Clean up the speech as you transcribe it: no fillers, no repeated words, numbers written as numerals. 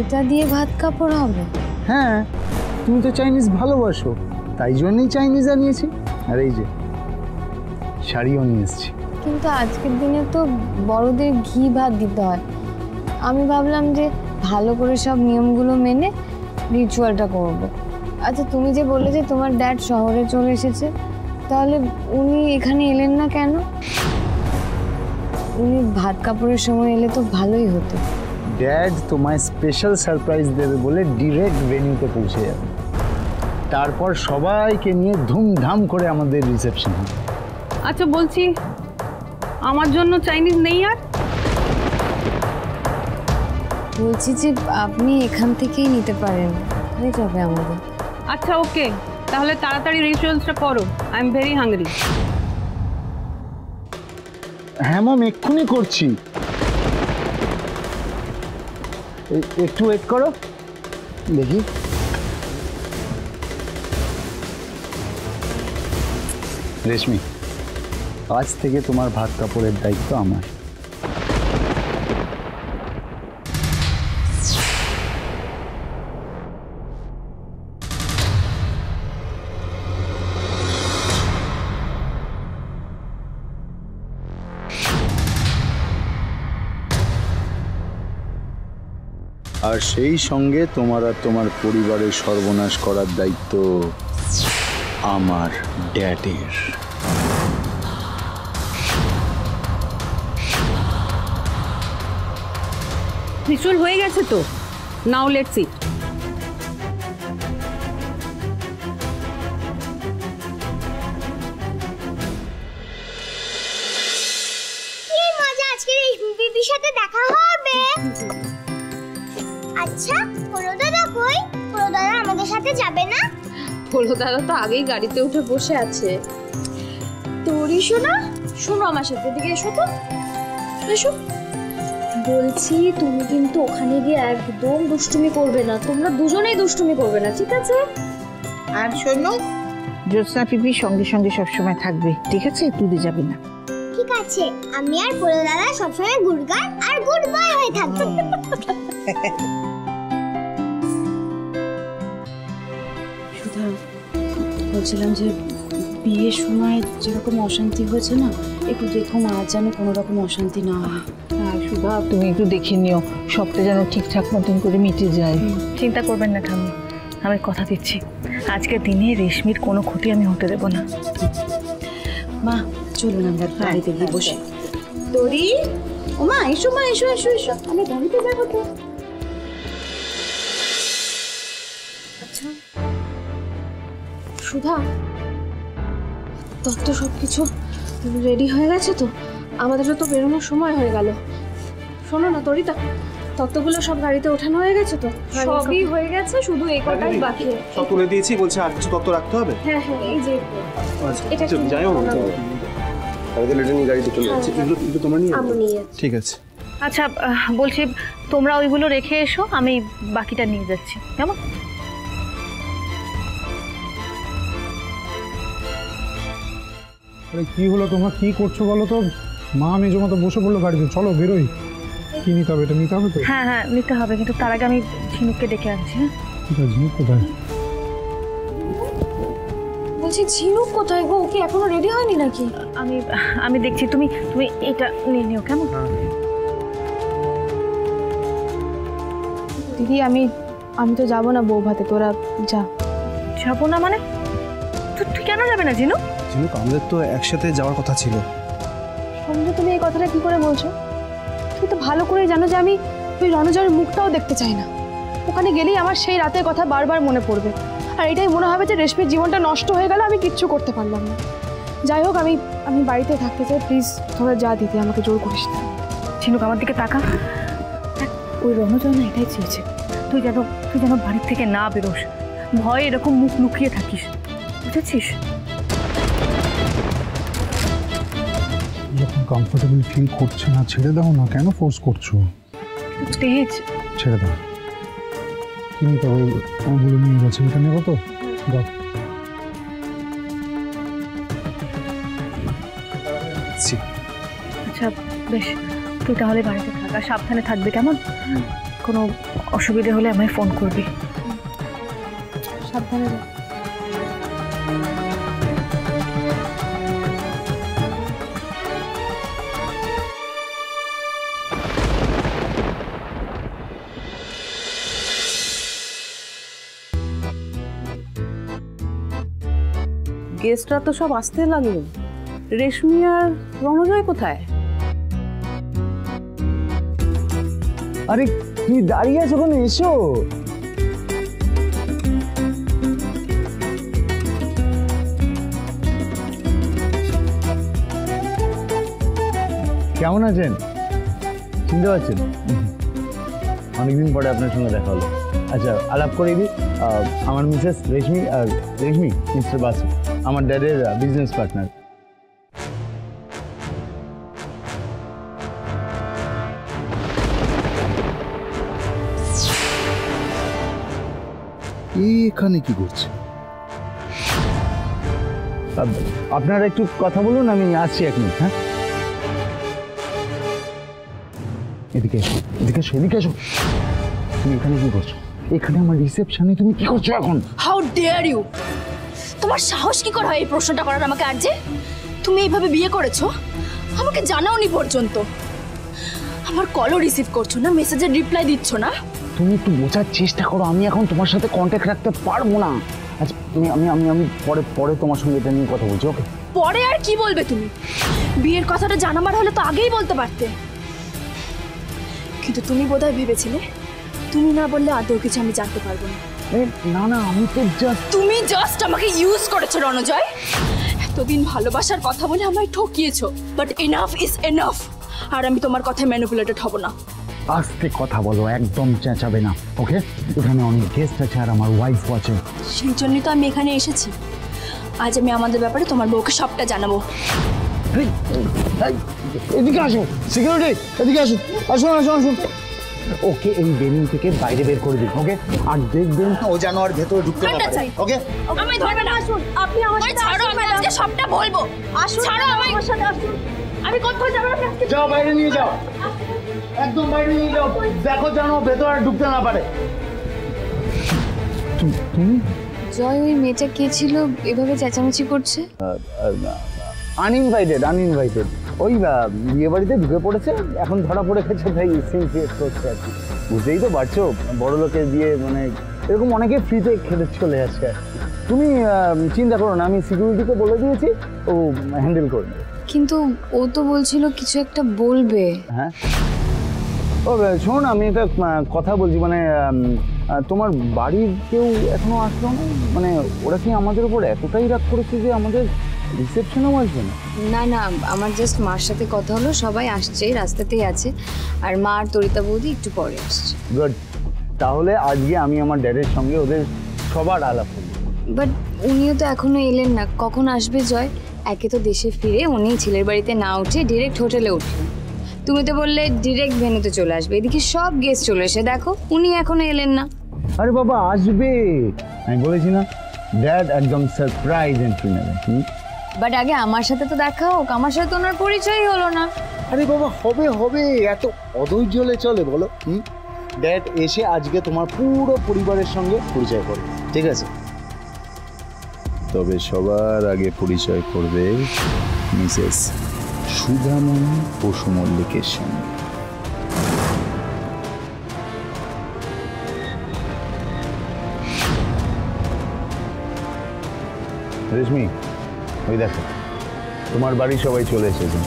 এটা দিয়ে ভাত কাপড় হবে? হ্যাঁ, তুমি তো চাইনিজ ভালোবাসো, তাই জন্যই চাইনিজ আনিয়েছি। আর এই যে শাড়িও নিয়ে এসেছি। কিন্তু আজকের দিনে তো বড়দের ঘি ভাত দিতে হয়। আমি ভাবলাম যে ভালো করে সব নিয়মগুলো মেনে রিচুয়ালটা করব। আচ্ছা, তুমি যে বললে যে তোমার ড্যাড শহরে চলে এসেছে, তাহলে উনি এখানে এলেন না কেন? উনি ভাত কাপড়ের সময় এলে তো ভালোই হতো। ড্যাড তোমায় স্পেশাল সারপ্রাইজ দেবে বলে ডিরেক্ট ভেন্যুতে পৌঁছে যাবে, তারপর সবাইকে নিয়ে ধুমধাম করে আমাদের রিসেপশন হবে। আচ্ছা বলছি, আমার জন্য চাইনিজ নেই? আর বলছি যে আপনি এখান থেকেই নিতে পারেন, হয়ে যাবে আমাদের। আচ্ছা ওকে, তাহলে তাড়াতাড়ি রিচুয়ালসটা করো, আই এম ভেরি হাংরি। হ্যাঁ মম, এক্ষুনি করছি, একটু ওয়েট করো। দেখি, রেশমি, আজ থেকে তোমার ভাত কাপড়ের দায়িত্ব আমার। আর সেই সঙ্গে তোমার আর তোমার পরিবারের সর্বনাশ করার দায়িত্ব আমার ড্যাডের। রিচুয়াল হয়ে গেছে তো, নাও লেটস সি। কি মজা, আজকে এই বিবির সাথে দেখা হবে। আচ্ছা, বড় দাদা কই? বড় দাদা আমাদের সাথে যাবে না? বলো, দাদা তো আগেই গাড়িতে উঠে বসে আছে। তোরি শোনা, শোনো আমার সাথে, এদিকে এসো তো, এসো। বলছি তুমি কিন্তু ওখানে গিয়ে একদম দুষ্টুমি করবে না, তোমরা দুজনেই দুষ্টুমি করবে না, ঠিক আছে? আর শোনো, জ্যোৎস্না পিপি সঙ্গে সঙ্গে সবসময় থাকবে, ঠিক আছে? তুই যাবি না। ঠিক আছে, আমি আর বড় দাদা সবসময় গুড গার্ল আর গুড বয় হয়ে থাকবো। সুধা, বলছিলাম যে বিয়ের সময় যেরকম অশান্তি হয়েছে না, একটু দেখো মা যেন কোনো রকম অশান্তি না হয়। হ্যাঁ সুধা, তুমি একটু দেখে নিও, সবটা যেন ঠিকঠাক মতন করে মিটে যায়। চিন্তা করবেন না ঠাম্মি, আমি কথা দিচ্ছি আজকের দিনে রেশমির কোনো ক্ষতি আমি হতে দেব না। মা চলুন আমরা গাড়িতে গিয়ে বসে। তোরি, ও মা এসো, মা এসো এসো এসো, আমি গাড়িতে যাবো তো। আচ্ছা সুধা, তোর তো সব কিছু রেডি হয়ে গেছে তো? আমাদেরও তো বেরোনোর সময় হয়ে গেল। শোনো না তোরিতা, তত্ত্বগুলো সব গাড়িতে ওঠানো হয়ে গেছে তো? সবই হয়ে গেছে, শুধু এই কটাই বাকি। সব তুলে দিয়েছি, বলছে আর কিছু তত্ত্ব রাখতে হবে। হ্যাঁ হ্যাঁ, এই যে এটা যাই হোক, আমাদের লেটে নিয়ে গাড়িতে চলে যাচ্ছে, এগুলো তোমরা নিয়ে আমি নিয়ে। ঠিক আছে। আচ্ছা বলছি, তোমরা ওইগুলো রেখে এসো, আমি বাকিটা নিয়ে যাচ্ছি, কেমন? আরে কি হলো, তোমরা কি করছো বলো তো? মা মেজো মতো বসে পড়লো গাড়িতে, চলো বেরোই। কি নিতে হবে? এটা নিতে হবে তো? হ্যাঁ হ্যাঁ নিতে হবে, কিন্তু তার আগে আমি ঝিনুককে ডেকে আনছি। হ্যাঁ ঝিনুক কোথায়? বলছি ঝিনুক কোথায় গো? ওকে এখনো রেডি হয়নি নাকি? আমি আমি দেখছি, তুমি তুমি এটা নিয়ে নিও, কেমন? দিদি আমি তো যাবো না বউ ভাতে, তোরা যা। যাবো না মানে? তুই কেন যাবে না ঝিনুক? ঝিনুক, আমাদের তো একসাথে যাওয়ার কথা ছিল। সঞ্জু, তুমি এই কথাটা কি করে বলছো? তুমি তো ভালো করে জানো যে আমি ওই রণজয়ের মুখটাও দেখতে চাই না। ওখানে গেলেই আমার সেই রাতের কথা বারবার মনে পড়বে, আর এটাই মনে হবে যে রেশমির জীবনটা নষ্ট হয়ে গেল, আমি কিচ্ছু করতে পারলাম না। যাই হোক, আমি বাড়িতে থাকতে চাই, প্লিজ তোরা যা, দিদি আমাকে জোর করিস না। ঝিনুক আমার দিকে তাকা, ওই রণজয় না এটাই চেয়েছে, তুই যেন বাড়ির থেকে না বেরোস, ভয়ে এরকম মুখ লুকিয়ে থাকিস, বুঝেছিস? যখন কমফোর্টেবল ফিল করছে না, ছেড়ে দাও না, কেন ফোর্স করছো? তেজ, ছেড়ে দাও। কি নিতে হবে? ওগুলো নিয়ে গেছে, এটা নেবো তো? দাও। আচ্ছা বেশ, তুই তাহলে বাড়িতে থাক, আর সাবধানে থাকবি, কেমন? কোনো অসুবিধা হলে আমায় ফোন করবি। সাবধানে যাও। গেস্টরা তো সব আসতে লাগলো, রেশমি আর রণজয় কোথায়? আরে তুমি দাঁড়িয়ে আছো কেন? এসো। কেমন আছেন? চিনতে পারছেন? অনেকদিন পরে আপনার সঙ্গে দেখা হলো। আচ্ছা, আলাপ করে দিই, আমার মিসেস রেশমি, আর রেশমি মিস্টার বাসু, আমার ড্যাডের বিজনেস পার্টনার। এখানে কি করছে? আপনারা একটু কথা বলুন, আমি আসছি এক মিনিট। হ্যাঁ, এদিকে এসো, এদিকে এসো, এদিকে এসো। তুমি এখানে কি করছো? এখানে আমার রিসেপশনে তুমি কি করছো এখন? How dare you! তোমার সাহস কি করে হয় এই প্রশ্নটা করার আমাকে? আর যে তুমি এইভাবে বিয়ে করেছো, আমাকে জানাওনি পর্যন্ত। আমার কলও রিসিভ করছো না, মেসেজের রিপ্লাই দিচ্ছ না। তুমি একটু বোঝার চেষ্টা করো, আমি এখন তোমার সাথে কন্ট্যাক্ট রাখতে পারবো না। আচ্ছা, তুমি আমি পরে পরে তোমার সঙ্গে এটা নিয়ে কথা বলছি, ওকে? পরে আর কি বলবে তুমি? বিয়ের কথাটা জানাবার হলে তো আগেই বলতে পারতে। কিন্তু তুমি বোধহয় ভেবেছিলে তুমি না বললে আদৌ কিছু আমি জানতে পারবো না। না না, আমি তো তুমি জাস্ট আমাকে ইউজ করেছো রণজয়। এতদিন ভালোবাসার কথা বলে আমায় ঠকিয়েছো, বাট এনাফ ইজ এনাফ। আর আমি তোমার কথায় ম্যানিপুলেটেড হব না। আস্তে কথা বলো, একদম চেঁচাবে না, ওকে? এখানে অনেক গেস্ট আছে আর আমার ওয়াইফও আছে। সেই জন্যই তো আমি এখানে এসেছি। আজ আমি আমাদের ব্যাপারে তোমার বউকে সবটা জানাবো। এদিকে আসো, সিকিউরিটি এদিকে আসো, আসুন আসুন আসুন। ওকে এই বেলুন থেকে বাইরে বের করে দিন, ওকে? আর দেখবেন ও যেন আর ভেতরে ঢুকতে না পারে, ওকে? আমায় ধরবে না। আসুন, আপনি আমার সাথে ছাড়ো, আমি আজকে সবটা বলবো। আসুন, ছাড়ো আমায়। আমার সাথে আসুন। আমি কোথাও যাব না। যাও, বাইরে নিয়ে যাও, একদম বাইরে নিয়ে যাও। দেখো যেন ভেতরে আর ঢুকতে না পারে। তুমি জয়, ওই মেয়েটা কে ছিল এভাবে চেঁচামেচি করছে? Uninvited, uninvited. ওই বিয়ে বাড়িতে ঢুকে পড়েছে, এখন ধরা পড়ে গেছে, তাই সিন ক্রিয়েট করছে আর কি। বুঝতেই তো পারছো, বড় লোকের বিয়ে, মানে এরকম অনেকে ফ্রিতে খেতে চলে আসে আর কি। তুমি চিন্তা করো না, আমি সিকিউরিটিকে বলে দিয়েছি, ও হ্যান্ডেল করবে। কিন্তু ও তো বলছিল কিছু একটা বলবে। হ্যাঁ, ও শোন, আমি একটা কথা বলছি, মানে তোমার বাড়ির কেউ এখনো আসলো না? মানে ওরা কি আমাদের উপর এতটাই রাগ করেছে যে আমাদের রিসেপশনেও আসবে না? না না, আমার জাস্ট মার সাথে কথা হলো, সবাই আসছে, রাস্তাতেই আছে। আর মা আর তরিতা বৌদি একটু পরে আসছে। গুড, তাহলে আজকে আমি আমার ড্যাডের সঙ্গে ওদের সবার আলাপ করব। বাট উনিও তো এখনো এলেন না, কখন আসবে জয়? একে তো দেশে ফিরে উনি ছেলের বাড়িতে না উঠে ডিরেক্ট হোটেলে উঠলেন। তুমি তো বললে ডিরেক্ট ভেন্যুতে চলে আসবে, এদিকে সব গেস্ট চলে এসে দেখো উনি এখনো এলেন না। আরে বাবা, আসবে, আমি বলেছি না, ড্যাড একদম সারপ্রাইজ এন্ট্রি নেবে। বাট আগে আমার সাথে তো দেখা হোক, আমার সাথে তো ওনার পরিচয়ই হলো না। আরে বাবা, হবে হবে, এত অধৈর্য হলে চলে বলো? ড্যাড এসে আজকে তোমার পুরো পরিবারের সঙ্গে পরিচয় করবে, ঠিক আছে? তবে সবার আগে পরিচয় করবে মিসেস সুধামণি বসু মল্লিকের সঙ্গে। রেশমি, ওই দেখো তোমার বাড়ি সবাই চলে এসেছে।